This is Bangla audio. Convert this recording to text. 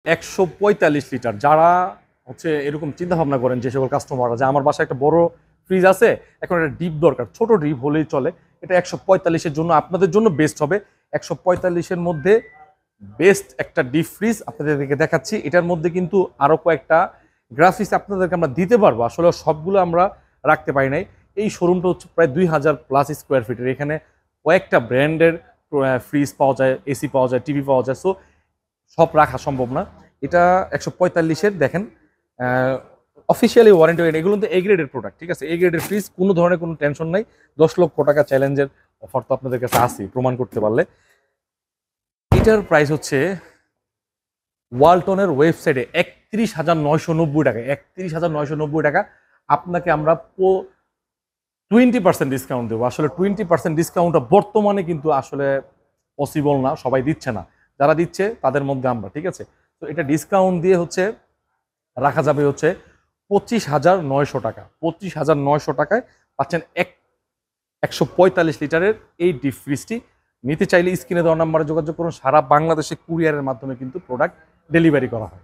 145 লিটার। যারা হচ্ছে এরকম চিন্তা ভাবনা করেন যে সকল কাস্টমাররা যে আমার বাসায় একটা বড় ফ্রিজ আছে, এখন একটা ডিপ দরকার, ছোট ডিপ হলেই চলে, এটা 145-এর জন্য আপনাদের জন্য বেস্ট হবে। 145-এর মধ্যে বেস্ট একটা ডিপ ফ্রিজ আপনাদেরকে দেখাচ্ছি। এটার মধ্যে কিন্তু আরো কয়েকটা গ্রাফিক্স আপনাদেরকে আমরা দিতে পারবো, আসলে সবগুলো আমরা রাখতে পারি নাই। এই শোরুমটা হচ্ছে প্রায় 2000+ স্কোয়ার ফিটের। এখানে কয়েকটা ব্র্যান্ডের ফ্রিজ পাওয়া যায়, এসি পাওয়া যায়, টিভি পাওয়া যায়। সো সব রাখা সম্ভব না। এটা 145-এর দেখেন, অফিসিয়ালি ওয়ারেন্টি। এগুলো তো এ গ্রেডের প্রোডাক্ট, ঠিক আছে? এ গ্রেডের ফ্রিজ, কোনো ধরনের কোনো টেনশন নাই। 10 লক্ষ টাকা চ্যালেঞ্জের অফার তো আপনাদের কাছে আছে, প্রমাণ করতে পারলে। এটার প্রাইস হচ্ছে ওয়ালটনের ওয়েবসাইটে 31,990 টাকা। 31,990 টাকা আপনাকে আমরা 20% ডিসকাউন্ট দেবো। আসলে 20% ডিসকাউন্টটা বর্তমানে কিন্তু আসলে পসিবল না, সবাই দিচ্ছে না। যারা দিচ্ছে তাদের মধ্যে আমরা, ঠিক আছে? তো এটা ডিসকাউন্ট দিয়ে হচ্ছে রাখা যাবে হচ্ছে 25,900 টাকা। 25,900 টাকায় পাচ্ছেন 145 লিটারের এই ডিপ ফ্রিজটি। নিতে চাইলে স্ক্রিনে দেওয়া নাম্বারে যোগাযোগ করুন। সারা বাংলাদেশে কুরিয়ারের মাধ্যমে কিন্তু প্রোডাক্ট ডেলিভারি করা হয়।